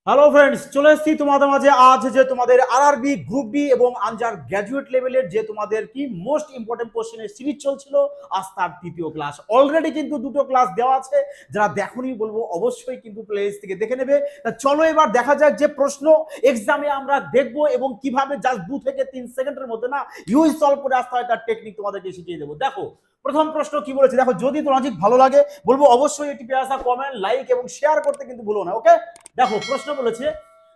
Hello friends, চলে এসেছি তোমাদের মাঝে আজ যে তোমাদের আরআরবি গ্রুপ ডি এবং আনজার গ্র্যাজুয়েট লেভেলের যে তোমাদের কি মোস্ট ইম্পর্টেন্ট কোশ্চেনের সিরিজ চলছিল। আজ তার তৃতীয় ক্লাস। অলরেডি কিন্তু দুটো ক্লাস দেওয়া আছে, যারা দেখোনি বলবো অবশ্যই কিন্তু প্লে লিস্ট থেকে দেখে নেবে। তা চলো এবার দেখা যাক যে প্রশ্ন এক্সামে আমরা দেখবো এবং কিভাবে জাস্ট 2 থেকে 3 সেকেন্ডের মধ্যে না ইউজ সলভ করে আসতে হয় তার টেকনিক তোমাদেরকে শিখিয়ে দেবো। দেখো প্রথম প্রশ্ন কি বলেছে, দেখো যদি লজিক ভালো লাগে বলবো অবশ্যই এটি পেয়ে আসা কমেন্ট লাইক এবং শেয়ার করতে কিন্তু ভুলো না। ওকে, দেখো প্রশ্ন বলেছে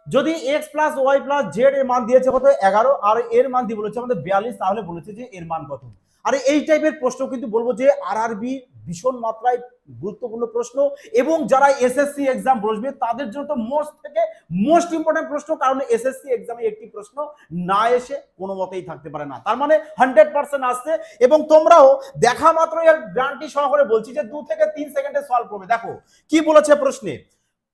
যদি x plus y plus z এর মান দিয়েছে কত 11 আর এর মান দিয়ে বলেছে আমাদের 42, তাহলে বলেছে যে এর মান কত। আর এই টাইপের প্রশ্ন কিন্তু বলবো যে আরআরবি ভীষণ মাত্রায় গুরুত্বপূর্ণ প্রশ্ন এবং যারা এসএসসি এক্সাম বসবে তাদের জন্য তো মোস্ট ইম্পর্টেন্ট প্রশ্ন, কারণ এসএসসি এক্সামে একটি প্রশ্ন না এসে কোনো মতেই থাকতে পারে না, তার মানে 100% আসছে। এবং তোমরাও দেখা মাত্র এর গ্যারান্টি সহকারে বলছি যে 2 থেকে 3 সেকেন্ডে সলভ করবে। দেখো কি বলেছে প্রশ্নে,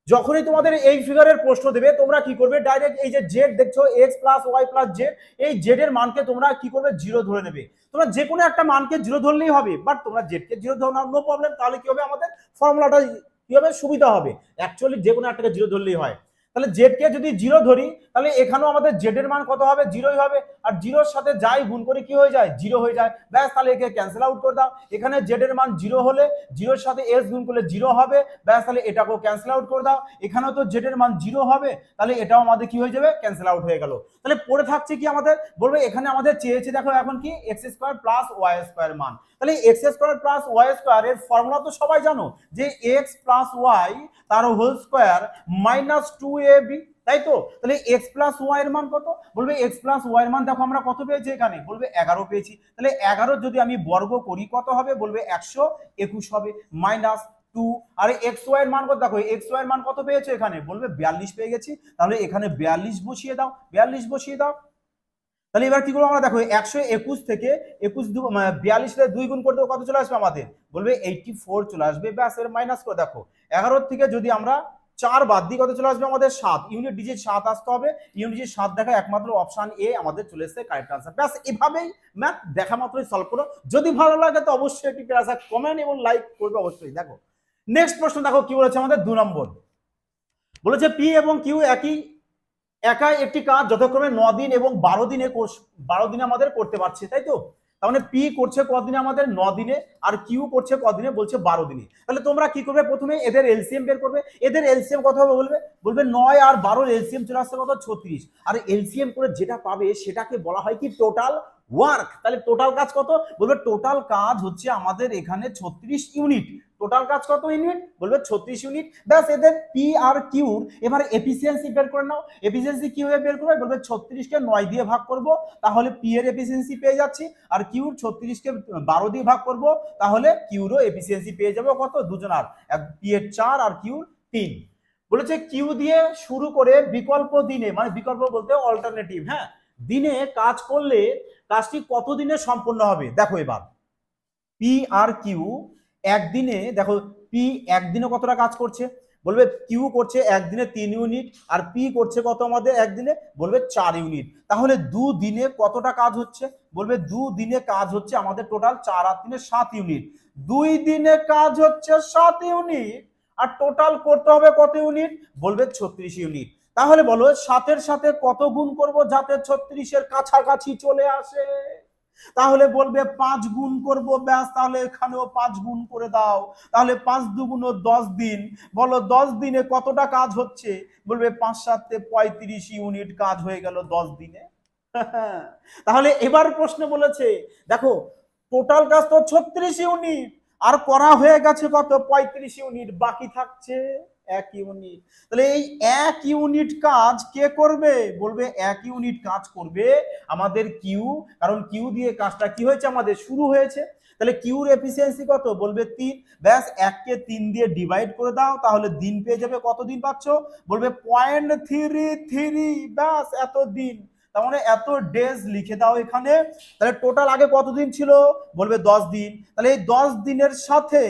যখনই তোমাদের এই ফিগারের প্রশ্ন দেবে তোমরা কি করবে, ডাইরেক্ট এই যে জেড দেখছো x plus y plus z, এই জেড এর মানকে তোমরা কি করবে জিরো ধরে নেবে। তোমরা যে কোনো একটা মানকে জিরো ধরলেই হবে, বাট তোমরা জেড কে জিরো ধরো না, নো প্রবলেম। তাহলে কি হবে, আমাদের ফর্মুলাটা কি হবে, সুবিধা হবে। অ্যাকচুয়ালি যে কোনো একটাকে জিরো ধরলেই হয়। তাহলে জেড কে যদি জিরো ধরি তাহলে এখানেও আমাদের জেড এর মান কত হবে, জিরোই হবে। আর জিরোর সাথে যাই গুণ করে কি হয়ে যায়, জিরো হয়ে যায়। ব্যাস, তাহলে একে ক্যান্সেল আউট করে দাও। এখানে জেড এর মান জিরো হলে জিরোর সাথে এস গুণ করলে জিরো হবে। ব্যাস, তাহলে এটাকেও ক্যান্সেল আউট করে দাও। এখানেও তো জেড এর মান জিরো হবে, তাহলে এটাও আমাদের কি হয়ে যাবে, ক্যান্সেল আউট হয়ে গেল। তাহলে পড়ে থাকছে কি আমাদের, বলবে এখানে আমাদের চেয়েছে দেখো এখন কি x square plus y square মান। তাহলে x square plus y square এর ফর্মুলা তো সবাই জানো, যে এক্স প্লাস ওয়াই তার হোল স্কোয়ার মাইনাস 2ab, তাই তো। তাহলে এক্স প্লাস ওয়াই এর মান কত, বলবে এক্স প্লাস ওয়াই এর মান দেখো আমরা কত পেয়েছি এখানে, বলবে 11 পেয়েছি। তাহলে 11 যদি আমি বর্গ করি কত হবে, বলবে 121 হবে, মাইনাস 2। আর এক্স ওয়াই এর মান কত, দেখো এক্স ওয়াই এর মান কত পেয়েছে এখানে, বলবে 42 পেয়ে গেছি। তাহলে এখানে 42 বসিয়ে দাও, 42 বসিয়ে দাও। তাহলে এবার কি করবো আমরা, দেখো 121 থেকে 42 2 গুণ করে দেবো, কত চলে আসবে আমাদের, বলবে 84 চলে আসবে। ব্যাস, এর মাইনাস করে দেখো 11 থেকে যদি আমরা 4 বাদ দিই কত চলে আসবে আমাদের 7, ইউনিট ডিজিট 7 আসতে হবে। ইউনিট ডিজিট 7 দেখা একমাত্র অপশন এ আমাদের চলে এসেছে কারেক্ট আনসার। ব্যাস, এভাবেই ম্যাথ দেখা মাত্রই সলভ করো। যদি ভালো লাগে তো অবশ্যই একটি কমেন্ট এবং লাইক করবে অবশ্যই। দেখো নেক্সট প্রশ্ন, দেখো কি বলেছে আমাদের 2 নম্বর, বলেছে পি এবং কিউ একাই একটি কাজ যথাক্রমে 9 দিন এবং 12 দিনে আমাদের করতে পারছে, তাই তো। তার মানে পি করছে কদিনে, আমাদের 9 দিনে, আর কিউ করছে কদিনে, বলছে 12 দিনে। তাহলে তোমরা কি করবে, প্রথমে এদের এলসিএম বের করবে। এদের এলসিএম কত হবে, বলবে বলবে 9 আর 12 এলসিএম চলে আসছে কত, 36। আর এলসিএম করে যেটা পাবে সেটাকে বলা হয় কি টোটাল ওয়ার্ক। তাহলে টোটাল কাজ কত, বলবে টোটাল কাজ হচ্ছে আমাদের এখানে 36 ইউনিট। টোটাল কাজ কত ইউনিট, বলবে 36 ইউনিট। ব্যাস, এদের পি আর কিউর এবার এফিসিয়েন্সি বের করে নাও। এফিসিয়েন্সি কিভাবে বের করবে, বলবে 36 কে 9 দিয়ে ভাগ করব, তাহলে পি এর এফিসিয়েন্সি পেয়ে যাচ্ছি। আর কিউর 36 কে 12 দিয়ে ভাগ করব, তাহলে কিউরও এফিসিয়েন্সি পেয়ে যাবো কত, দুজনার, পি এর 4 আর কিউর 3। বলেছে কিউ দিয়ে শুরু করে বিকল্প দিনে, মানে বিকল্প বলতে অল্টারনেটিভ, হ্যাঁ, দিনে কাজ করলে কাজটি কত দিনে সম্পন্ন হবে। দেখো এবার পি আর কিউ একদিনে, দেখো পি একদিনে কতটা কাজ করছে, বলবে কিউ করছে একদিনে 3 ইউনিট, আর পি করছে কত আমাদের একদিনে, বলবে 4 ইউনিট। তাহলে দুদিনে কতটা কাজ হচ্ছে, বলবে দুদিনে কাজ হচ্ছে আমাদের টোটাল 4 আর 3 7 ইউনিট। 2 দিনে কাজ হচ্ছে 7 ইউনিট, আর টোটাল করতে হবে কত ইউনিট, বলবে 36 ইউনিট। তাহলে বলো 7-এর সাথে কত গুণ করব যাতে 36-এর কাছাকাছি চলে আসে, তাহলে বলবে 5 গুণ করব। ব্যাস, তাহলে এখানেও 5 গুণ করে দাও। তাহলে 5 দুগুণ 10 দিন, বলো 10 দিনে কতটা কাজ হচ্ছে, বলবে 5 7 35 ইউনিট কাজ হয়ে গেল 10 দিনে। তাহলে এবার প্রশ্ন বলেছে দেখো টোটাল কাজ তো 36 ইউনিট, আর করা হয়ে গেছে কত 35 ইউনিট, বাকি থাকছে 1 ইউনিট। তাহলে এই 1 ইউনিট কাজ কে করবে, বলবে 1 ইউনিট কাজ করবে আমাদের কিউ, কারণ কিউ দিয়ে কাজটা কি হয়েছে আমাদের শুরু হয়েছে। তাহলে কিউর এফিসিয়েন্সি কত, বলবে 3। ব্যাস, 1 কে 3 দিয়ে ডিভাইড করে দাও, তাহলে দিন পেয়ে যাবে। কত দিন পাচ্ছ, বলবে 0.33। ব্যাস, এত দিন, তার মানে এত ডেজ লিখে দাও এখানে। তাহলে টোটাল আগে কতদিন ছিল, বলবে 10 দিন। তাহলে এই 10 দিনের সাথে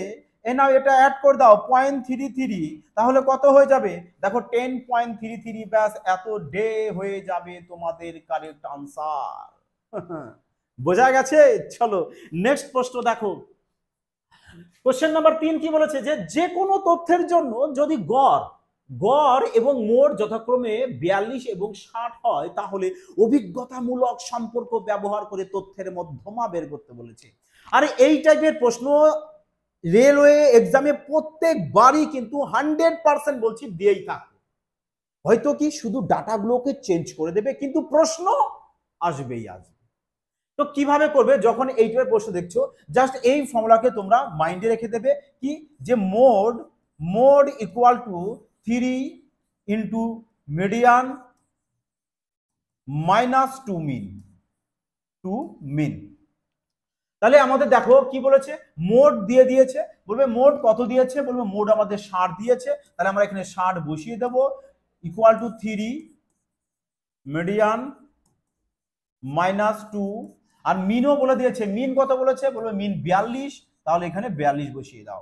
নাও এটা অ্যাড করে দাও 0.33, তাহলে কত হয়ে যাবে, দেখো 10.33। ব্যাস, এত ডে হয়ে যাবে তোমাদের কারেক্ট আনসার। বোঝা গেছে। চলো নেক্সট প্রশ্ন দেখো, কোশ্চেন নাম্বার 3 কি বলেছে, যে যে কোনো তথ্যের জন্য যদি গড় গড় এবং মোট যথাক্রমে 42 এবং 60 হয়, তাহলে অভিজ্ঞতামূলক সম্পর্ক ব্যবহার করে তথ্যের মধ্যমা বের করতে বলেছে। আর এই টাইপের প্রশ্ন রেলওয়ে এক্সামে প্রত্যেকবারই কিন্তু 100% বলছি দিয়েই থাকে। হয়তো কি শুধু ডাটাগুলোকে চেঞ্জ করে দেবে, কিন্তু প্রশ্ন আসবেই আসবে। তো কিভাবে করবে, যখন এই টাইপের প্রশ্ন দেখছো, জাস্ট এই ফর্মুলাকে তোমরা মাইন্ডে রেখে দেবে কি, যে mode mode equal to 3 into median minus two mean. তাহলে আমাদের দেখো কি বলেছে, মোড দিয়ে দিয়েছে, বলবে মোড কত দিয়েছে, বলবে মোড আমাদের 60 দিয়েছে, তাহলে আমরা এখানে 60 বসিয়ে দেব, ইকুয়াল টু 3 মিডিয়ান মাইনাস 2, আর মিনও বলে দিয়েছে, মিন কত বলেছে, বলবে মিন 42, তাহলে এখানে 42 বসিয়ে দাও।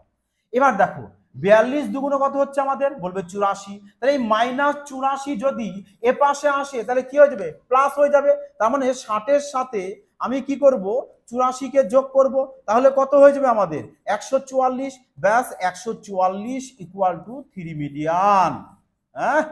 এবার দেখো 42 দুগুণ কত হচ্ছে আমাদের, বলবে 84, তাহলে এই মাইনাস 84 যদি এ পাশে আসে তাহলে কি হয়ে যাবে, প্লাস হয়ে যাবে। তার মানে 60-এর সাথে আমি কি করব, 84 কে যোগ করব, তাহলে কত হয়ে যাবে আমাদের 144, ব্যাস 144 ইকুয়াল টু 3 মিডিয়ান। হ্যাঁ,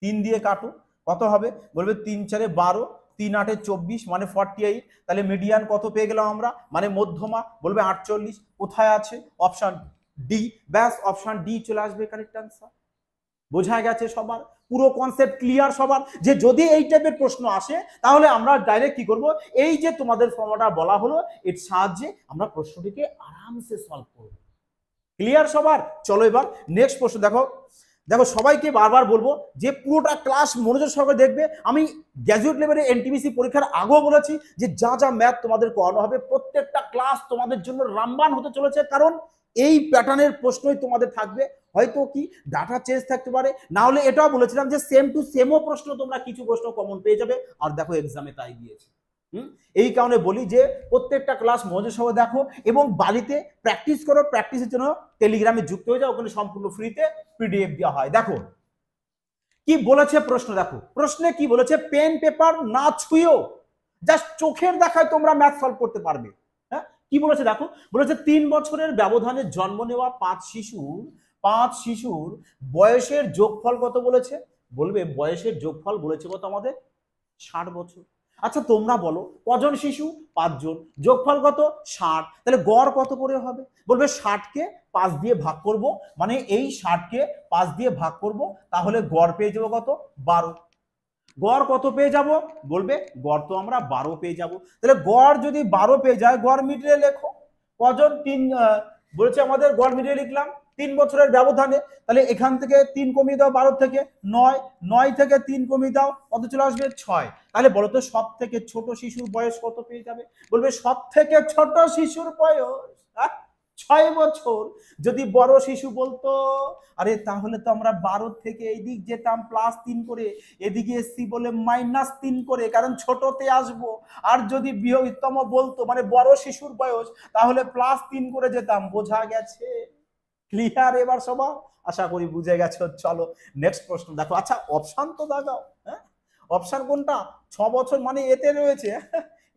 3 দিয়ে কাটো, কত হবে, বলবে 3 4 12, 3 8 24, মানে 48, তাহলে মিডিয়ান কত পেয়ে গেলাম আমরা, মানে মধ্যমা, বলবে 48, কোথায় আছে, অপশন ডি, ব্যাস অপশন ডি চলে আসবে কারেক্ট আনসার। বোঝা গেছে সবার, পুরো কনসেপ্ট ক্লিয়ার সবার, যে যদি এই টাইপের প্রশ্ন আসে তাহলে আমরা ডাইরেক্ট কি করব, এই যে তোমাদের ফর্মুলাটা বলা হলো এর সাহায্যে আমরা প্রশ্নটিকে আরামসে সলভ করব। ক্লিয়ার সবার? চলো এবার নেক্সট প্রশ্ন দেখো। দেখো সবাইকে বারবার বলবো যে পুরোটা ক্লাস মনোযোগ সহকারে দেখবে। আমি গ্র্যাজুয়েট লেভেলে এনটিপিসি পরীক্ষার আগেও বলেছি যে যা যা ম্যাথ তোমাদের করানো হবে প্রত্যেকটা ক্লাস তোমাদের জন্য রামবান হতে চলেছে, কারণ এই প্যাটার্নের প্রশ্নই তোমাদের থাকবে। হয়তো কি ডাটা চেঞ্জ থাকতে পারে, না হলে এটাও বলেছিলাম যে সেম টু সেমও প্রশ্ন তোমরা কিছু প্রশ্ন কমন পেয়ে যাবে, আর দেখো এক্সামে তাই দিয়েছে। এই কারণে বলি যে প্রত্যেকটা ক্লাস মনোযোগ সহকারে দেখো এবং বাড়িতে প্র্যাকটিস করো। প্র্যাকটিসের জন্য টেলিগ্রামে যুক্ত হয়ে যাও, ওখানে সম্পূর্ণ ফ্রিতে পিডিএফ দেওয়া হয়। দেখো কি বলেছে প্রশ্ন, দেখো প্রশ্নে কি বলেছে, পেন পেপার না ছুঁয়েও জাস্ট চোখের দেখায় তোমরা ম্যাথ সলভ করতে পারবে। হ্যাঁ, কি বলেছে দেখো, বলেছে 3 বছরের ব্যবধানে জন্ম নেওয়া 5 শিশুর বয়সের যোগফল কত বলেছে, বলবে বয়সের যোগফল বলেছে কত আমাদের 60 বছর। আচ্ছা তোমরা বলো কজন শিশু, 5 জন, যোগফল কত 60, তাহলে গড় কত করে হবে, বলবে 60 কে 5 দিয়ে ভাগ করব, মানে এই 60 কে 5 দিয়ে ভাগ করব, তাহলে গড় পেয়ে যাবো কত 12। গড় কত পেয়ে যাব, বলবে গড় তো আমরা 12 পেয়ে যাব। তাহলে গড় যদি 12 পেয়ে যায়, গড় মিডিয়ে লেখো, কজন, 3 বলেছে আমাদের, গড় মিডিয়ে লিখলাম 3 বছরের ব্যবধানে, তাহলে এখান থেকে 3 কমিয়ে দাও 12 থেকে 9, 9 থেকে 3 কমিয়ে দাও কত চলে আসবে 6। তাহলে বলো তো সব থেকে ছোট শিশুর বয়স কত পেয়ে যাবে, বলবে সব থেকে ছোট শিশুর বয়স 6 বছর। যদি বড় শিশু বলতো, আরে তাহলে তো আমরা 12 থেকে এইদিক যেতাম +3 করে, এদিকে এসছি বলে -3 করে, কারণ ছোটতে আসবো। আর যদি বৃহত্তম বলতো মানে বড় শিশুর বয়স, তাহলে +3 করে যেতাম। বোঝা গেছে? ক্লিয়ার এবার সবার? আশা করি বুঝে গেছো। চলো নেক্সট প্রশ্ন দেখো। আচ্ছা অপশন তো দেখাও, হ্যাঁ অপশন কোনটা, 6 বছর মানে এতে রয়েছে।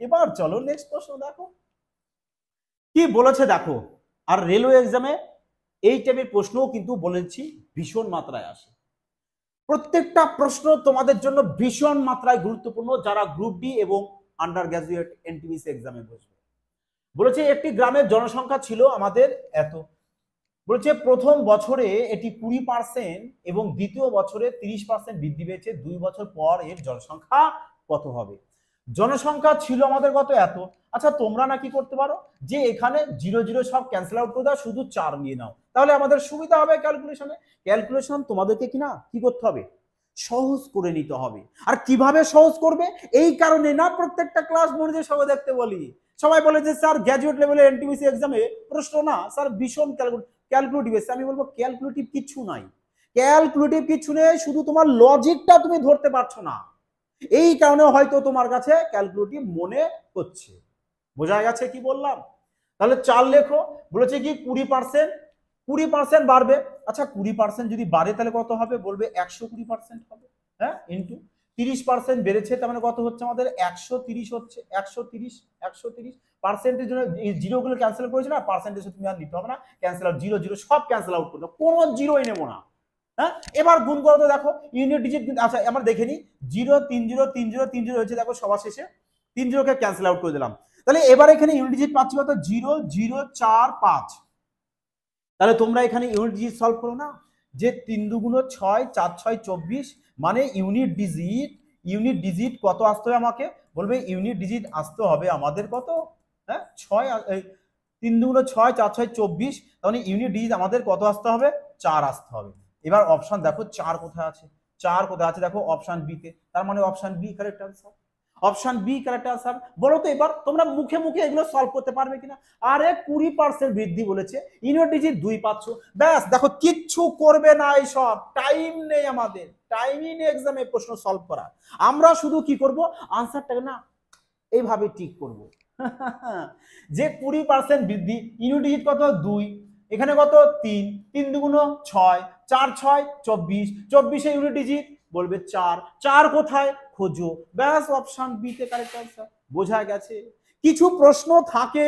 এবার চলো নেক্সট প্রশ্ন দেখো কি বলেছে দেখো। আর রেলওয়ে এক্সামে এই টাইপের প্রশ্নও কিন্তু বলেছি ভীষণ মাত্রায় আসে। প্রত্যেকটা প্রশ্ন তোমাদের জন্য ভীষণ মাত্রায় গুরুত্বপূর্ণ যারা গ্রুপ ডি এবং আন্ডার গ্রাজুয়েট এনটিপিসি এক্সামে বসবে। বলেছে একটি গ্রামের জনসংখ্যা ছিল আমাদের এত, বলেছে প্রথম বছরে এটি 20% এবং দ্বিতীয় বছরে 30% বৃদ্ধি পেয়েছে, 2 বছর পর এর জনসংখ্যা কত হবে। জনসংখ্যা ছিল আমাদের কত এত। আচ্ছা তোমরা না কি করতে পারো, যে এখানে 0 0 সব ক্যান্সেল আউট করে দাও, শুধু 4 নিয়ে নাও, তাহলে আমাদের সুবিধা হবে ক্যালকুলেশনে। ক্যালকুলেশন তোমাদেরকে কি না কি করতে হবে, সহজ করে নিতে হবে। আর কিভাবে সহজ করবে, এই কারণে না প্রত্যেকটা ক্লাস মনোযোগ সহকারে দেখতে বলি। সবাই বলে যে স্যার গ্র্যাজুয়েট লেভেলে এনটিপিসি এক্সামে প্রশ্ন না স্যার ভীষণ ক্যালকুলেটিভ এসে, আমি বলবো ক্যালকুলেটিভ কিছু নাই, ক্যালকুলেটিভ কিছু নেই, শুধু তোমার লজিকটা তুমি ধরতে পারছো না, এই কারণে হয়তো তোমার কাছে ক্যালকুলেটিভ মনে হচ্ছে। বোঝা গেছে কি বললাম? তাহলে 4 লেখো, বলেছে কি 20% বাড়বে। আচ্ছা 20% যদি বাড়ে তাহলে কত হবে, বলবে 120% হবে। হ্যাঁ, ইন্টু 30% বেড়েছে, তার মানে কত হচ্ছে আমাদের 130 হচ্ছে। 130 পার্সেন্টের জন্য এই জিরো গুলো ক্যান্সেল করেছে না, পার্সেন্টেজ তুমি আর নিতে হবে না, ক্যান্সেল আউট, 0 0 সব ক্যান্সেল আউট করে দাও, কোনো জিরোই নেবো না। হ্যাঁ, এবার গুণ করো তো, দেখো ইউনিট ডিজিট। আচ্ছা আমরা দেখে নিই, 0 3 0 3 0 3 0 হয়েছে, দেখো সবার শেষে 3 0 কে ক্যান্সেল আউট করে দিলাম। তাহলে এবার এখানে ইউনিট ডিজিট পাচ্ছি কত, 0 0 4 5। তাহলে তোমরা এখানে ইউনিট ডিজিট সলভ করো না, যে 3 2 6 4 6 24, মানে ইউনিট ডিজিট কত আসতে হবে আমাকে, বলবে ইউনিট ডিজিট আসতে হবে আমাদের কত, হ্যাঁ 6, 3 2 6 4 6 24, তাহলে ইউনিট ডিজিট আমাদের কত আসতে হবে, 4 আসতে হবে। এবার অপশন দেখো 4 কোথায় আছে, 4 কোথায় আছে দেখো অপশন বি তে, তার মানে option B correct answer. Option B correct answer. বলো তো এবার তোমরা মুখে মুখে এগুলো সলভ করতে পারবে কিনা। আরে 20% বৃদ্ধি বলেছে, ইউনিট ডিজিট 2 পাচ্ছ, ব্যাস দেখো কিচ্ছু করবে না, এইসব টাইম নেই আমাদের, টাইমই নেই এক্সামে প্রশ্ন সলভ করা। আমরা শুধু কি করব, আনসারটাকে না এইভাবে ঠিক করব। যে 20% বৃদ্ধি, ইউনিট ডিজিট কত 2, এখানে কত 3, 3 2 6, 4 6 24, 24 ইউনিট ডিজিট বলবে 4, 4 কোথায় খোঁজো, ব্যাস অপশন বি তে কারেক্ট আনসার। বোঝা গেছে। কিছু প্রশ্ন থাকে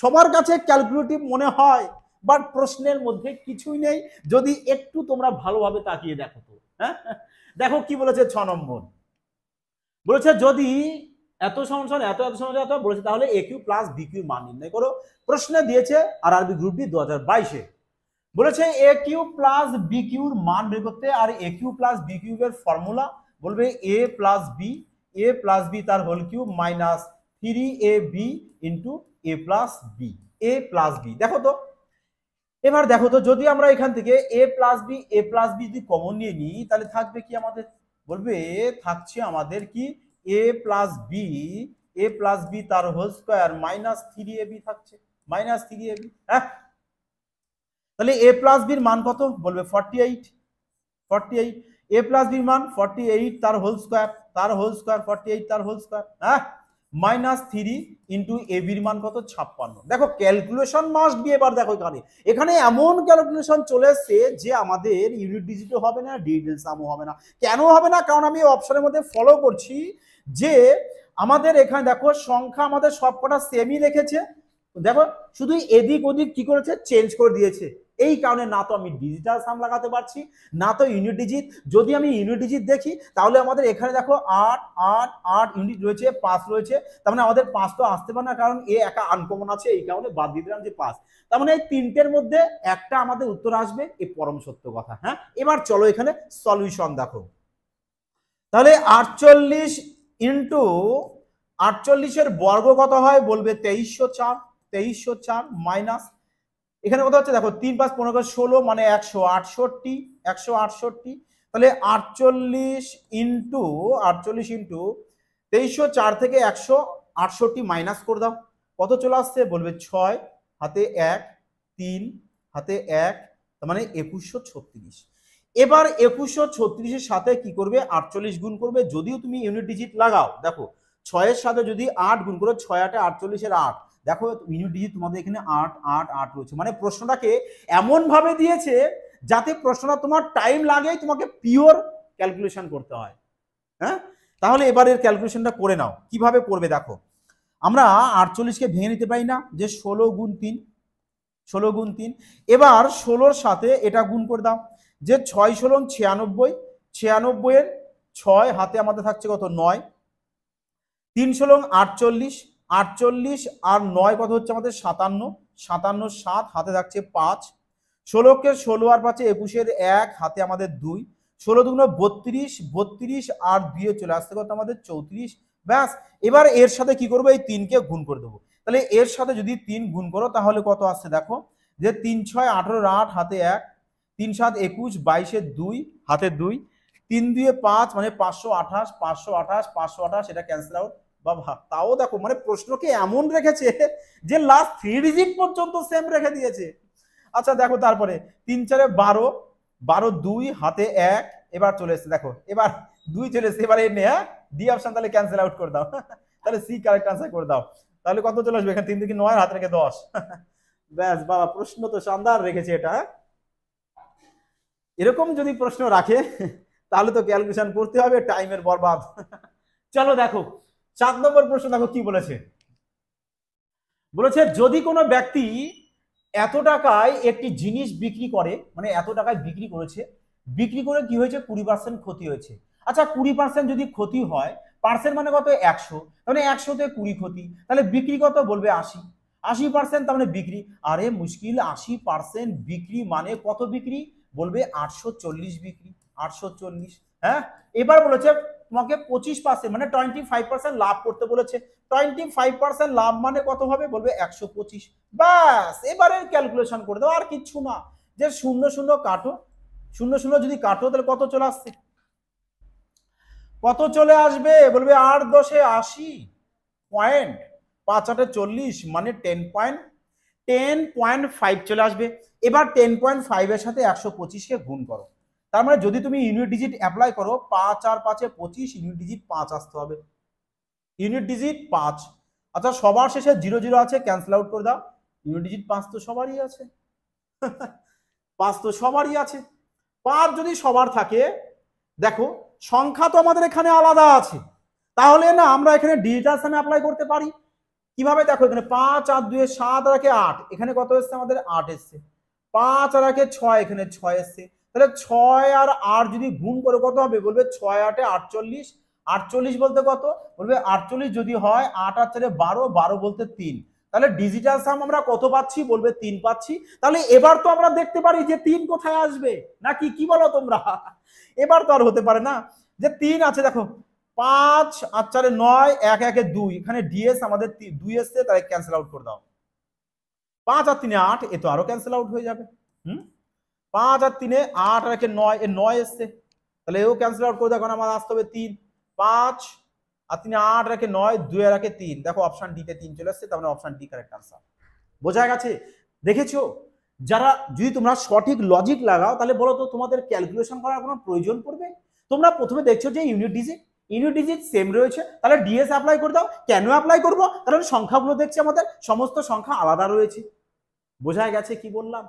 সবার কাছে ক্যালকুলেটিভ মনে হয়, বাট প্রশ্নের মধ্যে কিছুই নেই, যদি একটু তোমরা ভালোভাবে তাকিয়ে দেখো তো। হ্যাঁ, দেখো কি বলেছে 6 নম্বর, বলেছে যদি এত সমান এত এত সমান এত বলেছে, তাহলে এ কিউ প্লাস বি কিউ মান নির্ণয় করো। প্রশ্নে দিয়েছে আরআরবি গ্রুপ ডি 2022-এ, বলেছে এ কিউ প্লাস বি কিউর মান বের করতে, আর a cube plus b cube এর ফর্মুলা বলবে এ প্লাস বি তার whole cube minus 3ab into a plus b. দেখো তো এবার দেখো তো, যদি আমরা এখান থেকে এ প্লাস বি যদি কমন নিয়ে নিই, তাহলে থাকবে কি আমাদের, বলবে থাকছে আমাদের কি এ প্লাস বি তার হোল স্কয়ার মাইনাস 3ab থাকছে, মাইনাস 3ab। হ্যাঁ, তাহলে এ প্লাস বির মান কত, বলবে 48, এ প্লাস বির মান 48 তার হোল স্কয়ার 48 তার হোল স্কয়ার, হ্যাঁ মাইনাস 3 ইন্টু এ বির মান কত 56। দেখো ক্যালকুলেশন মাস্ট বি। এবার দেখো এখানে এমন ক্যালকুলেশন চলে এসছে যে আমাদের ইউনিট ডিজিটও হবে না, ডিজিটাল সামও হবে না। কেন হবে না, কারণ আমি অপশনের মধ্যে ফলো করছি যে আমাদের এখানে দেখো সংখ্যা আমাদের সবকটা সেমই রেখেছে, দেখো শুধু এদিক ওদিক কি করেছে, চেঞ্জ করে দিয়েছে। এই কারণে না তো আমি ডিজিটাল সাম লাগাতে পারছি, না তো ইউনিট ডিজিট। যদি আমি ইউনিট ডিজিট দেখি, তাহলে আমাদের এখানে দেখো 8 8 8 ইউনিট রয়েছে, 5 রয়েছে, তার মানে আমাদের 5 তো আসতে পারে না, কারণ এ একা আনকমন আছে, এই কারণে বাদ দিয়ে দিলাম যে 5। তার মানে এই তিনটের মধ্যে একটা আমাদের উত্তর আসবে, এই পরম সত্য কথা। হ্যাঁ, এবার চলো এখানে সলিউশন দেখো। তাহলে 48 ইন্টু 48-এর বর্গ কত হয়, বলবে 2304 মাইনাস এখানে কত হচ্ছে দেখো 3 5 15 16, মানে 168। তাহলে 48 ইন্টু 2304 থেকে 168 মাইনাস করে দাও, কত চলে আসছে, বলবে 6 হাতে 1 3 হাতে 1, তার মানে 2136। এবার 2136-এর সাথে কি করবে, 48 গুণ করবে। যদিও তুমি ইউনিট ডিজিট লাগাও, দেখো 6-এর সাথে যদি 8 গুণ করো, 6 8 48-এর 8, দেখো ইউনিট ডিজিট তোমাদের এখানে 8 8 8 রয়েছে। মানে প্রশ্নটাকে এমন ভাবে দিয়েছে যাতে প্রশ্নটা তোমার টাইম লাগে, তোমাকে পিওর ক্যালকুলেশন করতে হয়। হ্যাঁ, তাহলে এবারের ক্যালকুলেশনটা করে নাও, কিভাবে করবে দেখো। আমরা 48-কে ভেঙে নিতে পারি না, যে 16 গুণ 3, এবার 16-র সাথে এটা গুণ করে দাও, যে 6 16 96, 96-এর 6 হাতে আমাদের থাকছে কত 9, 3 16 48, 48 আর 9 কত হচ্ছে আমাদের 57, 57 7 হাতে থাকছে 5, 16-কে 16 আর 5 21-এর 1 হাতে আমাদের 2, 16 2 32, 32 আর 2 চলে আসছে কত আমাদের 34। ব্যাস, এবার এর সাথে কি করবো, এই 3-কে গুণ করে দেবো। তাহলে এর সাথে যদি 3 গুণ করো, তাহলে কত আসছে দেখো, যে 3 6 18 8 হাতে 1, 3 7 21 22-এর 2 হাতে 2, 3 2 5, মানে 528 এটা ক্যান্সেল আউট। বাবা, তাও দেখো মানে প্রশ্নকে এমন রেখেছে যে লাস্ট 3 ডিজিট পর্যন্ত সেম রেখে দিয়েছে। আচ্ছা দেখো তারপরে 3 4 12, 12 2 হাতে 1, এবার চলে এসেছে দেখো, এবার 2 চলে এসেছে, এবার এনে ডি অপশন তাহলে ক্যান্সেল আউট করে দাও। তাহলে সি কারেক্ট আনসার করে দাও। তাহলে কত চলে আসবে, এখানে 3 থেকে 9 হাতে রেখে 10। ব্যাস বাবা, প্রশ্ন তো শানদার রেখেছে এটা। এরকম যদি প্রশ্ন রাখে তাহলে তো ক্যালকুলেশন করতে হবে, টাইমের বরবাদ। চলো দেখো 7 নম্বর প্রশ্ন দেখো কি বলেছে, বলেছে যদি কোনো ব্যক্তি এত টাকায় একটি জিনিস বিক্রি করে, মানে এত টাকায় বিক্রি করেছে, বিক্রি করে কি হয়েছে 20% ক্ষতি হয়েছে। আচ্ছা 20% যদি ক্ষতি হয়, পার্সেন্ট মানে কত 100, তাহলে 100-তে 20 ক্ষতি, তাহলে বিক্রি কত বলবে 80, 80% তার মানে বিক্রি। আরে মুশকিল, 80% বিক্রি মানে কত বিক্রি বলবে 840 বিক্রি, 840। হ্যাঁ, এবার বলেছে তোমাকে 25% মানে 25% লাভ করতে বলেছে। 25% লাভ মানে কত হবে বলবে 125। ব্যাস, এবারে ক্যালকুলেশন করে দাও, আর কিচ্ছু না। যে শূন্য শূন্য কাটো, শূন্য শূন্য যদি কাটো তাহলে কত চলে আসছে, কত চলে আসবে বলবে 8×10=80 পয়েন্ট, 5×8=40 মানে 10.5 চলে আসবে। এবার 10.5 এর সাথে 125 কে গুণ করো, তার মানে যদি তুমি ইউনিট ডিজিট অ্যাপ্লাই করো 5 আর 5 25, ইউনিট ডিজিট 5 আসতে হবে, ইউনিট ডিজিট 5। আচ্ছা সবার শেষে 0 0 আছে, ক্যান্সেল আউট করে দাও, ইউনিট ডিজিট 5 তো সবারই আছে। 5 তো সবারই আছে। 5 যদি সবার থাকে, দেখো সংখ্যা তো আমাদের এখানে আলাদা আছে, তাহলে না আমরা এখানে ডিজিটাল সামে অ্যাপ্লাই করতে পারি। কিভাবে দেখো, এখানে 5 আর 2 7 আর 8, এখানে কত এসছে আমাদের 8 এসছে, 5 আর 6, এখানে 6 এসছে, তাহলে 6 আর 8 যদি গুণ করে কত হবে বলবে 6 8 48, 48 বলতে কত বলবে 48 যদি হয় 8 আর 4 12, 12 বলতে 3, তাহলে ডিজিটাল সাম আমরা কত পাচ্ছি বলবে 3 পাচ্ছি। তাহলে এবার তো আমরা দেখতে পারি যে 3 কোথায় আসবে, নাকি কি বলো তোমরা? এবার তো আর হতে পারে না যে 3 আছে, দেখো 5 আর 4 9, 1 1 2, এখানে ডিএস আমাদের 2 এসছে, তাই ক্যান্সেল আউট করে দাও। 5 আর 3 8, এ তো আরো ক্যান্সেল আউট হয়ে যাবে। 5 আর 3 8 আর 1 9, এ 9 এসছে, তাহলে এও ক্যান্সেল আউট করে দাও, কারণ আমার আসতে হবে 3। 5 আর 3 8 আর 1 9, 2 আর 1 3, দেখো অপশন ডি তে 3 চলে আসছে, তার মানে অপশন ডি কারেক্ট আনসার। বোঝা গেছে? দেখেছো, যারা যদি তোমরা সঠিক লজিক লাগাও তাহলে বলো তো তোমাদের ক্যালকুলেশন করার কোনো প্রয়োজন পড়বে? তোমরা প্রথমে দেখছো যে ইউনিট ডিজিট সেম রয়েছে, তাহলে ডিএস অ্যাপ্লাই করে দাও। কেন অ্যাপ্লাই করবো? কারণ সংখ্যাগুলো দেখছি আমাদের সমস্ত সংখ্যা আলাদা রয়েছে। বোঝা গেছে কি বললাম?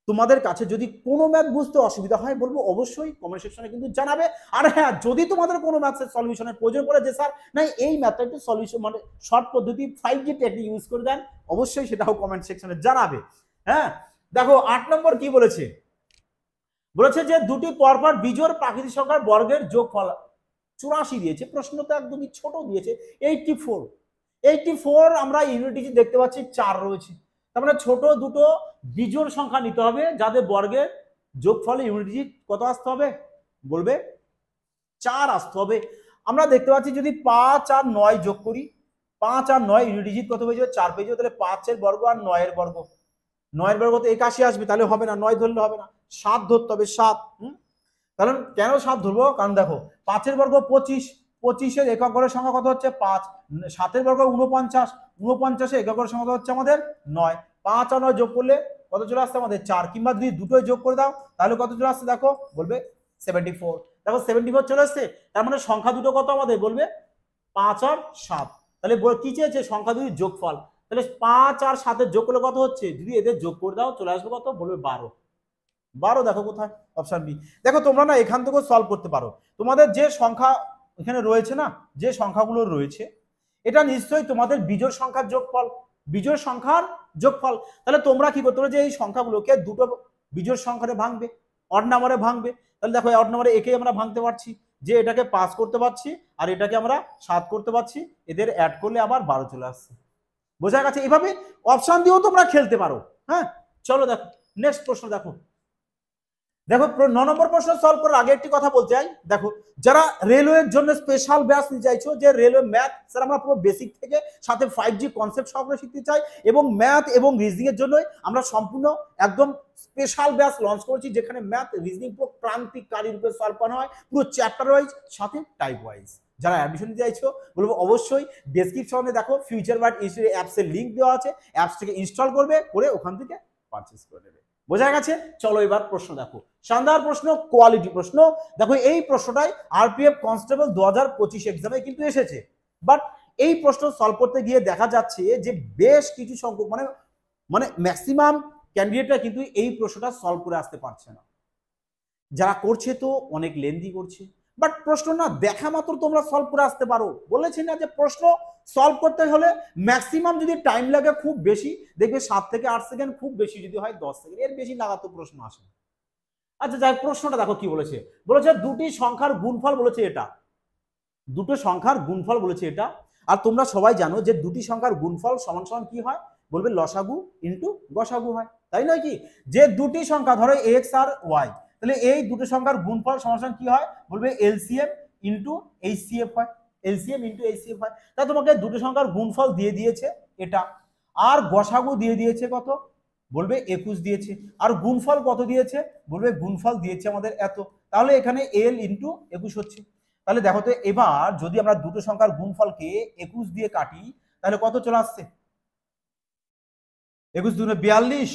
তোমাদের কাছে যদি কোনো ম্যাথ বুঝতে অসুবিধা হয় বলবো অবশ্যই কমেন্ট সেকশনে কিন্তু জানাবে। আর হ্যাঁ, যদি তোমাদের কোনো ম্যাথের সলিউশনের প্রয়োজন পড়ে যে স্যার না এই ম্যাথটা একটু সলিউশন মানে শর্ট পদ্ধতি 5G টেকনিক ইউজ করে দেন, অবশ্যই সেটাও কমেন্ট সেকশনে জানাবে। হ্যাঁ, দেখো 8 নম্বর কি বলেছে, বলেছে যে দুটি পরপর বিজোড় প্রাকৃতিক সংখ্যার বর্গের যোগফল 84 দিয়েছে। প্রশ্ন তো একদমই ছোট দিয়েছে, 84। 84 আমরা ইউনিট ডিজিট দেখতে পাচ্ছি 4 রয়েছে, তার মানে ছোট দুটো বিজোড় সংখ্যা নিতে হবে যাদের বর্গের যোগফলে ইউনিট ডিজিট কত আসতে হবে বলবে 4 আসতে হবে। আমরা দেখতে পাচ্ছি যদি 5 আর 9 যোগ করি, 5 আর 9 ইউনিট ডিজিট কত পেয়ে যাবে 4 পেয়ে যাবে, তাহলে 5 এর বর্গ আর 9 এর বর্গ, 9 এর বর্গ তো 81 আসবে, তাহলে হবে না, 9 ধরলে হবে না, 7 ধরতে হবে, 7। কারণ কেন 7 ধরবো, কারণ দেখো 5 এর বর্গ 25, 25 এর একক ঘরের সংখ্যা কত হচ্ছে 5, 7 এর বর্গ 49, 49 এর একক ঘরের সংখ্যা হচ্ছে আমাদের 9, 5 আর 9 যোগ করলে কত চলে আসছে আমাদের 4, কিংবা যদি দুটোই যোগ করে দাও তাহলে কত চলে আসছে দেখো বলবে 74। দেখো 74 চলে আসছে, তার মানে সংখ্যা দুটো কত আমাদের বলবে 5 আর 7। তাহলে কি চেয়েছে সংখ্যা দুটির যোগফল, তাহলে 5 আর 7 এর যোগ করলে কত হচ্ছে, যদি এদের যোগ করে দাও চলে আসবে কত বলবে 12। 12 দেখো কোথায়, অপশন বি। দেখো তোমরা না এখান থেকেও সলভ করতে পারো, তোমাদের যে সংখ্যা এখানে রয়েছে না, যে সংখ্যাগুলো রয়েছে এটা নিশ্চয়ই তোমাদের বিজোড় সংখ্যার যোগফল, বিজোড় সংখ্যার যোগফল। তাহলে তোমরা কি করতে পারো যে এই সংখ্যাগুলোকে দুটো বিজোড় সংখ্যারে ভাঙবে, অড নাম্বারে ভাঙবে। তাহলে দেখো অড নাম্বারে একে আমরা ভাঙতে পারছি, যে এটাকে 5 করতে পারছি আর এটাকে আমরা 7 করতে পারছি, এদের অ্যাড করলে আবার 12 চলে আসছে। বোঝা গেছে? এভাবে অপশন দিয়েও তোমরা খেলতে পারো। হ্যাঁ, চলো দেখো নেক্সট প্রশ্ন। দেখো 9 নম্বর প্রশ্ন সলভ করার আগে একটি কথা বলতে চাই। দেখো যারা রেলওয়ের জন্য স্পেশাল ব্যাচ নিতে চাইছো, যে রেলওয়ে ম্যাথ স্যার আমরা পুরো বেসিক থেকে সাথে 5G কনসেপ্ট সহকারে শিখতে চাই, এবং ম্যাথ এবং রিজনিং এর জন্য আমরা সম্পূর্ণ একদম স্পেশাল ব্যাচ লঞ্চ করেছি, যেখানে ম্যাথ রিজনিং পুরো ক্রান্তিকারী রূপে সলভ করা হয়, পুরো চ্যাপ্টার ওয়াইজ সাথে টাইপ ওয়াইজ। যারা অ্যাডমিশন নিতে চাইছো বলবো অবশ্যই ডেসক্রিপশনে দেখো ফিউচার বাট ইনস্টিটিউট অ্যাপসের লিঙ্ক দেওয়া আছে, অ্যাপস থেকে ইনস্টল করবে, করে ওখান থেকে পারচেজ করে নেবে। বোঝা গেছে? চলো এবার প্রশ্ন দেখো, শানদার প্রশ্ন, কোয়ালিটি প্রশ্ন। দেখো এই প্রশ্নটাই আরপিএফ কনস্টেবল 2025 এক্সামে কিন্তু এসেছে, বাট এই প্রশ্ন সলভ করতে গিয়ে দেখা যাচ্ছে যে বেশ কিছু সংখ্যক মানে ম্যাক্সিমাম ক্যান্ডিডেটরা কিন্তু এই প্রশ্নটা সলভ করে আসতে পারছে না। যারা করছে তো অনেক লেন্দি করছে, বাট প্রশ্ন না দেখা মাত্র তোমরা সলভ করে আসতে পারো। বলেছি না যে প্রশ্ন সলভ করতে হলে ম্যাক্সিমাম যদি টাইম লাগে খুব বেশি, দেখবে 7 থেকে 8 সেকেন্ড, খুব বেশি যদি হয় 10 সেকেন্ড, এর বেশি লাগাতো প্রশ্ন আসে। আচ্ছা যাই, প্রশ্নটা দেখো কি বলেছে। বলেছে দুটি সংখ্যার গুণফল বলেছে এটা, দুটো সংখ্যার গুণফল বলেছে এটা। আর তোমরা সবাই জানো যে দুটি সংখ্যার গুণফল সমান সমান কি হয়, বলবে লসাগু ইন্টু গসাগু হয়, তাই নয় কি? যে দুটি সংখ্যা ধরো এক্স আর ওয়াই, তাহলে এই দুটো সংখ্যার গুণফল সমান সমান কি হয়, বলবে এলসিএম ইন্টু এইচসিএফ হয়, এলসিএম ইন্টু এইচসিএফ হয়। তা তোমাকে দুটো সংখ্যার গুণফল দিয়ে দিয়েছে এটা, আর গসাগু দিয়ে দিয়েছে কত, বলবে 21 দিয়েছে। আর গুণফল কত দিয়েছে, বলবে গুণফল দিয়েছে আমাদের এত। তাহলে এখানে এল ইন্টু 21 হচ্ছে। তাহলে দেখো তো এবার যদি আমরা দুটো সংখ্যার গুণফলকে 21 দিয়ে কাটি, তাহলে কত চলে আসছে, 21 দুগুণে 42,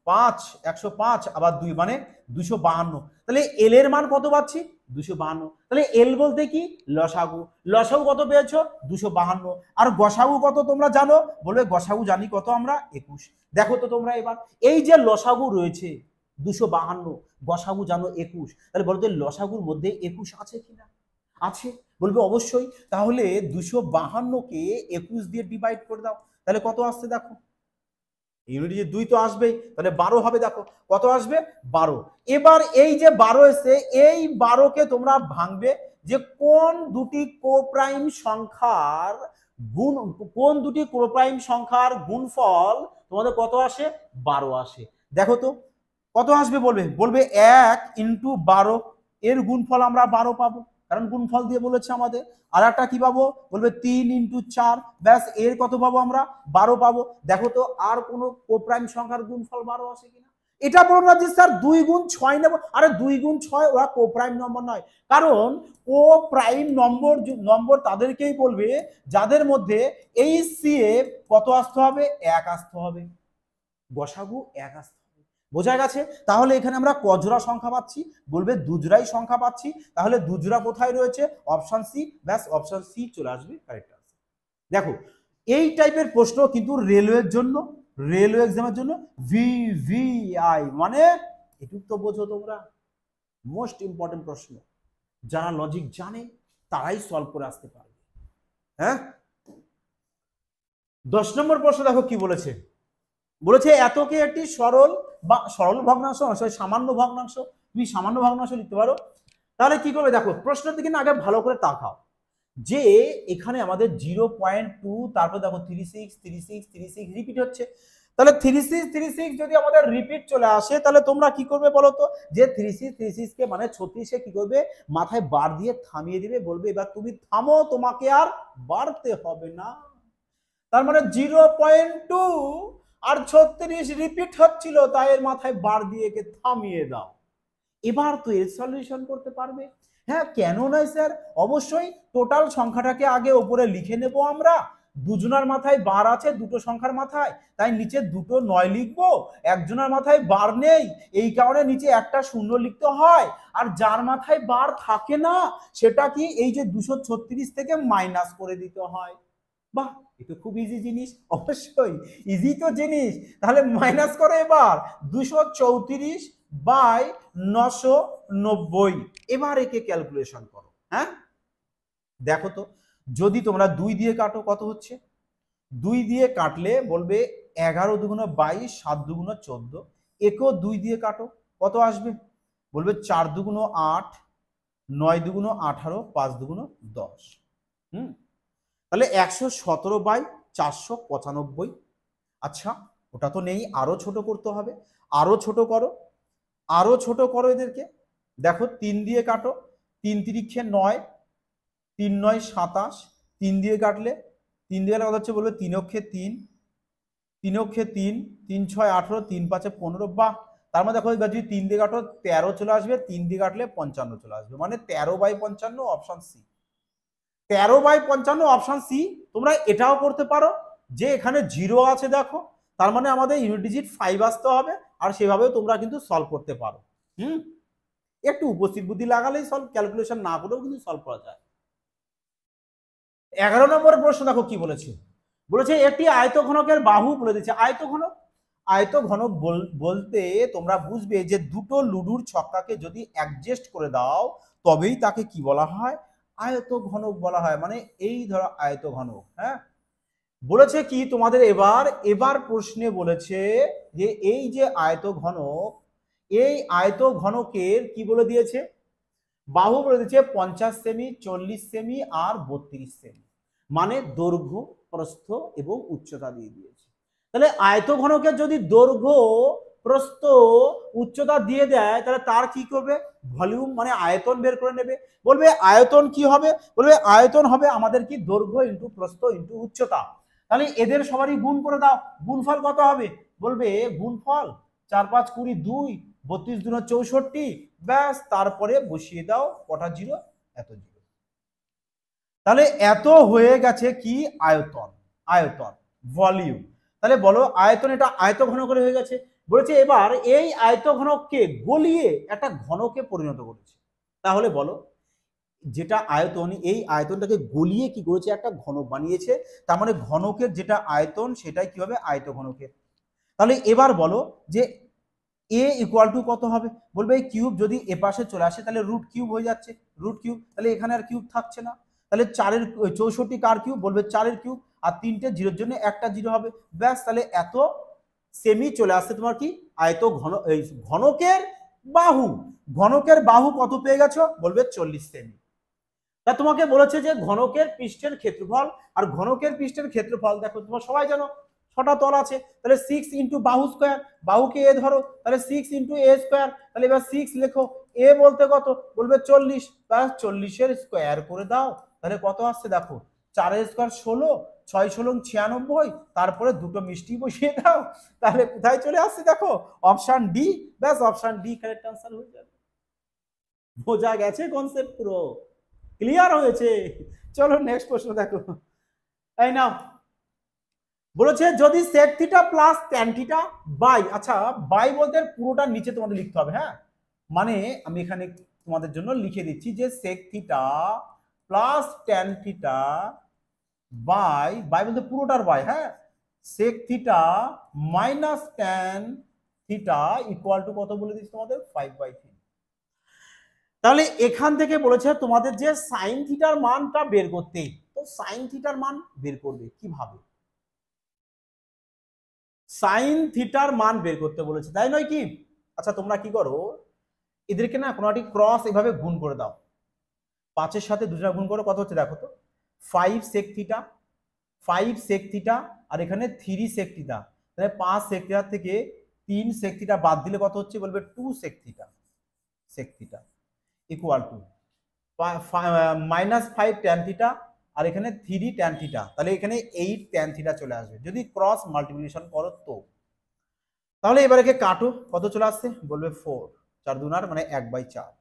5 105 আবার 2 মানে 252। তাহলে এল এর মান কত পাচ্ছি, 252। তাহলে এল বলতে কি, লসাগু। লসাগু কত পেয়েছো, 252। আর গসাগু কত তোমরা জানো, বলবে গসাগু জানি কত আমরা, 21। দেখো তো তোমরা এবার এই যে লসাগু রয়েছে 252, গসাগু জানো 21, তাহলে বলো তো লসাগুর মধ্যে 21 আছে কিনা, আছে, বলবে অবশ্যই। তাহলে 252কে 21 দিয়ে ডিভাইড করে দাও, তাহলে কত আসছে দেখো, ইউনিট যে 2 তো আসবেই, তাহলে 12 হবে। দেখো কত আসবে, 12। এবার এই যে 12 এসে এই 12কে তোমরা ভাঙবে যে কোন দুটি কোপ্রাইম সংখ্যার গুণ, কোন দুটি কোপ্রাইম সংখ্যার গুণফল তোমাদের কত আসে, 12 আসে। দেখো তো কত আসবে, বলবে বলবে 1 ইন্টু 12, এর গুণফল আমরা 12 পাবো, কারণ গুণফল দিয়ে বলেছে আমাদের। আর একটা কি পাবো, বলবে 3 ইন্টু 4, ব্যাস এর কত পাবো আমরা, 12 পাবো। দেখো তো আর কোন কোপ্রাইম সংখ্যার গুণফল 12 আসে কিনা। এটা বলো না যে স্যার 2 গুণ 6 নেব, আরে 2 গুণ 6 ওরা কোপ্রাইম নম্বর নয়, কারণ কোপ্রাইম নম্বর নম্বর তাদেরকেই বলবে যাদের মধ্যে এই সিএফ কত আসতে হবে, 1 আসতে হবে, গসাগু 1 আসতে হবে। বোঝা গেছে? তাহলে এখানে আমরা কজোড়া সংখ্যা পাচ্ছি, বলবে দুজোড়াই সংখ্যা পাচ্ছি। তাহলে দুজোড়া কোথায় রয়েছে, অপশন সি, ব্যাস অপশন সি চলে আসবে কারেক্ট আনসার। দেখো এই টাইপের প্রশ্ন কিন্তু রেলওয়ের জন্য, রেলওয়ে এক্সামের জন্য ভিভিআই মানে এটুক তো বোঝো তোমরা, মোস্ট ইম্পর্টেন্ট প্রশ্ন, যারা লজিক জানে তারাই সলভ করে আসতে পারবে। হ্যাঁ, 10 নম্বর প্রশ্ন দেখো কি বলেছে। বলেছে এতকে একটি সরল বা সরল ভগ্নাংশ, সামান্য ভগ্নাংশ, তুমি সামান্য ভগ্নাংশ লিখতে পারো। তাহলে কি করবে, দেখো প্রশ্নের দিকে না আগে ভালো করে তাকাও, যে এখানে আমাদের 0.2, তারপর দেখো 36 36 36 রিপিট হচ্ছে। তাহলে 36 36 যদি আমাদের রিপিট চলে আসে, তাহলে তোমরা কি করবে বলো তো, যে 36 36 কে মানে 36 কি করবে, মাথায় বার দিয়ে থামিয়ে দিবে, বলবে এবার তুমি থামো, তোমাকে আর বাড়তে হবে না। তার মানে 0.2 আর 36 রিপিট হচ্ছিল, তাই এর মাথায় বার দিয়ে একে থামিয়ে দাও। এবার তো এর সলিউশন করতে পারবে। হ্যাঁ, কেন নয় স্যার, অবশ্যই টোটাল সংখ্যাটাকে আগে উপরে লিখে নেব আমরা, দুজনের মাথায় বার আছে দুটো সংখ্যার মাথায়, তাই নিচে দুটো 9 লিখবো, একজনের মাথায় বার নেই এই কারণে নিচে একটা শূন্য লিখতে হয়। আর যার মাথায় বার থাকে না সেটা কি, এই যে 236 থেকে মাইনাস করে দিতে হয়। বাহ, এটা খুব ইজি জিনিস, অবশ্যই ইজি তো জিনিস। তাহলে মাইনাস করো এবার 234 বাই 990, এবার একে ক্যালকুলেশন করো। হ্যাঁ, দেখো তো যদি তোমরা 2 দিয়ে কাটো কত হচ্ছে, 2 দিয়ে কাটলে বলবে 11 দুগুণ 22, 7 দুগুণ 14, একেও 2 দিয়ে কাটো কত আসবে, বলবে 4 দুগুণ 8, 9 দুগুণ 18, 5 দুগুণ 10। তাহলে 117 বাই 495। আচ্ছা ওটা তো নেই, আরো ছোট করতে হবে, আরো ছোট করো, আরো ছোট করো এদেরকে। দেখো 3 দিয়ে কাটো, 3 তিরিক্ষে 9, 3 9 27, 3 দিয়ে কাটলে, 3 দিয়ে কাটলে হচ্ছে বলবে 3 অক্ষে 3, 3 অক্ষে 3, 3 6 18, 3 5 15। বাহ, তার মানে দেখো এবার যদি 3 দিয়ে কাটো 13 চলে আসবে, 3 দিয়ে কাটলে 55 চলে আসবে, মানে 13 by 55 option C. 13 by 55 option C. তোমরা এটাও করতে পারো যে এখানে 0 আছে দেখো, তার মানে আমাদের ইউনিট ডিজিট 5 আসতে হবে, আর সেভাবেও তোমরা কিন্তু সলভ করতে পারো। একটু উপস্থিত বুদ্ধি লাগালেই সলভ, ক্যালকুলেশন না করেও কিন্তু সলভ করা যায়। 11 নম্বরের প্রশ্ন দেখো কি বলেছে। বলেছে একটি আয়তঘনকের বাহু বলে দিচ্ছে। আয়তঘনক, আয়তঘনক বলতে তোমরা বুঝবে যে দুটো লুডুর ছক্কাকে যদি অ্যাডজাস্ট করে দাও তবেই তাকে কি বলা হয়, আয়তঘনক বলা হয়। মানে এই ধরো আয়তঘনক। হ্যাঁ, বলেছে কি তোমাদের এবার প্রশ্নে বলেছে যে এই যে আয়তঘনক, এই আয়ত ঘনকের কি বলে দিয়েছে, বাহু বলে দিয়েছে 50 সেমি, 40 সেমি আর 32 সেমি, মানে দৈর্ঘ্য, প্রস্থ এবং উচ্চতা দিয়ে দিয়েছে। তাহলে আয়ত ঘনকের যদি দৈর্ঘ্য, প্রস্থ, উচ্চতা দিয়ে দেয় তাহলে তার কি করবে, ভলিউম মানে আয়তন বের করে নেবে। বলবে আয়তন কি হবে, বলবে আয়তন হবে আমাদের কি দৈর্ঘ্য ইন্টু প্রস্থ ইন্টু উচ্চতা। তাহলে এদের সবারই গুণ করে দাও, গুণফল কত হবে, বলবে গুণফল 4 5 20 2, 32 2 64, ব্যাস তারপরে বসিয়ে দাও কটা জিরো, এত জিরো। তাহলে এত হয়ে গেছে কি আয়তন, আয়তন ভলিউম। তাহলে বলো আয়তন, এটা আয়ত ঘনকের হয়ে গেছে। বলেছে এবার এই আয়ত ঘনককে গলিয়ে একটা ঘনকে পরিণত করেছে। তাহলে বলো যেটা আয়তন, এই আয়তনটাকে গলিয়ে কি করেছে, একটা ঘনক বানিয়েছে। তার মানে ঘনকের যেটা আয়তন সেটাই কি হবে, আয়ত ঘনকের। তাহলে এবার বলো যে এ ইকুয়াল টু কত হবে, বলবে এই কিউব যদি এ পাশে চলে আসে তাহলে রুট কিউব হয়ে যাচ্ছে, রুট কিউব, তাহলে এখানে আর কিউব থাকছে না। তাহলে 4 64 কার কিউব, বলবে 4 কিউব, আর 3টে জিরোর জন্য একটা জিরো হবে, ব্যাস তাহলে এত সেমি চলে আসছে তোমার কি আয়ত ঘন, এই ঘনকের বাহু, ঘনকের বাহু কত পেয়ে গেছো, বলবে 40 সেমি। তা তোমাকে বলেছে যে ঘনকের পৃষ্ঠের ক্ষেত্রফল, আর ঘনকের পৃষ্ঠের ক্ষেত্রফল দেখো তোমরা সবাই জানো 6টা তল আছে, তাহলে 6 ইন্টু বাহু স্কোয়ার, বাহুকে এ ধরো, তাহলে 6 ইন্টু এ স্কোয়ার, তাহলে এবার 6 লেখো, এ বলতে কত, বলবে 40, ব্যাস 40-এর স্কোয়ার করে দাও, তাহলে কত আসছে দেখো, 4-এর স্কোয়ার 16, 6 16 96, তারপরে দুটো মিষ্টি বসিয়ে দাও, তাহলে কোথায় চলে আসছে দেখো, অপশন ডি, ব্যাস অপশন ডি কারেক্ট আনসার হয়ে যাবে। বোঝা গেছে কনসেপ্ট পুরো ক্লিয়ার হয়েছে। চলো নেক্সট প্রশ্ন দেখো, তাই না, বলেছে যদি sec theta plus tan theta by, আচ্ছা বাই বলতে পুরোটা নিচে তোমাদের লিখতে হবে, হ্যাঁ, মানে আমি এখানে তোমাদের জন্য লিখে দিচ্ছি যে sec theta plus tan theta by, by বলতে পুরোটার বাই, হ্যাঁ, sec theta minus tan theta equal to কত বলে দিচ্ছি তোমাদের 5/3। তাহলে এখান থেকে বলেছে তোমাদের যে সাইন থিটার মানটা বের করতে, তো সাইন থিটার মান বের করবে কিভাবে, সাইন থিটার মান বের করতে বলেছে, তাই নয় কি। আচ্ছা তোমরা কি করো, এদেরকে না কোনোটি ক্রস এভাবে গুণ করে দাও, 5-এর সাথে 2টা গুণ করো, কত হচ্ছে দেখো তো, 5 sec থিটা, 5 sec থিটা, আর এখানে 3 sec থিটা, তাহলে 5 sec থিটা থেকে 3 sec থিটা বাদ দিলে কত হচ্ছে, বলবে 2 sec theta, sec theta equal to -5 tan theta, আর এখানে 3 tan থিটা, তাহলে এখানে 8 tan থিটা চলে আসবে যদি ক্রস মাল্টিপ্লিকেশন করো তো। তাহলে এবার একে কাটো, কত চলে আসছে, বলবে 4, 4 দুনার মানে 1/4।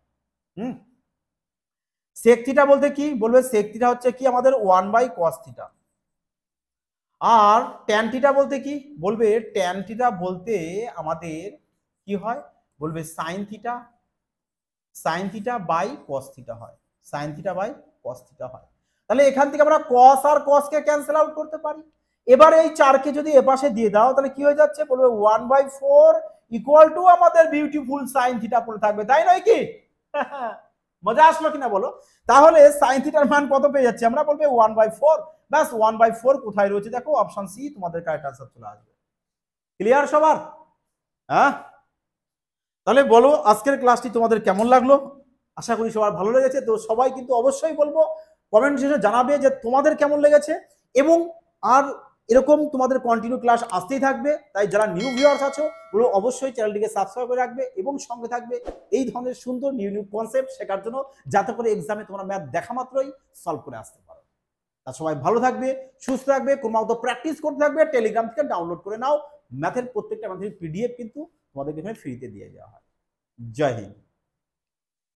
sec থিটা বলতে কি, বলবে sec থিটা হচ্ছে কি আমাদের 1/cos থিটা। আর tan থিটা বলতে কি, বলবে tan থিটা বলতে আমাদের কি হয়, বলবে sin theta, sin theta by cos theta হয়, sin theta by cos theta হয়। তাহলে এখান থেকে আমরা cos আর cos কে ক্যান্সেল আউট করতে পারি। এবার এই 4 কে যদি এপাশে দিয়ে দাও তাহলে কি হয়ে যাচ্ছে, বলবে 1/4 ইকুয়াল টু আমাদের বিউটিফুল sin থিটা পড়ে থাকবে, তাই নয় কি। মজা আসলো কিনা বলো। তাহলে sin থিটার মান কত পেয়ে যাচ্ছে আমরা, বলবে 1/4, ব্যাস 1/4 কোথায় রয়েছে দেখো, অপশন সি তোমাদের কারেক্ট আনসার চলে আসবে। ক্লিয়ার সবার, হ্যাঁ। তাহলে বলো আজকের ক্লাসটি তোমাদের কেমন লাগলো, আশা করি সবার ভালো লেগেছে। তো সবাই কিন্তু অবশ্যই বলবো কমেন্ট সেকশনে জানাবে যে তোমাদের কেমন লেগেছে, এবং আর এরকম তোমাদের কন্টিনিউ ক্লাস আসতেই থাকবে। তাই যারা নিউ ভিউয়ার্স আছো ওরা অবশ্যই চ্যানেলটিকে সাবস্ক্রাইব করে রাখবে এবং সঙ্গে থাকবে এই ধরনের সুন্দর নিউ নিউ কনসেপ্ট শেখার জন্য, যাতে করে এক্সামে তোমরা ম্যাথ দেখা মাত্রই সলভ করে আসতে পারো। তা সবাই ভালো থাকবে, সুস্থ থাকবে, ক্রমাগত প্র্যাকটিস করতে থাকবে। টেলিগ্রাম থেকে ডাউনলোড করে নাও, ম্যাথের প্রত্যেকটা ম্যাথের পিডিএফ কিন্তু তোমাদেরকে এখানে ফ্রিতে দিয়ে দেওয়া হয়। জয় হিন্দ।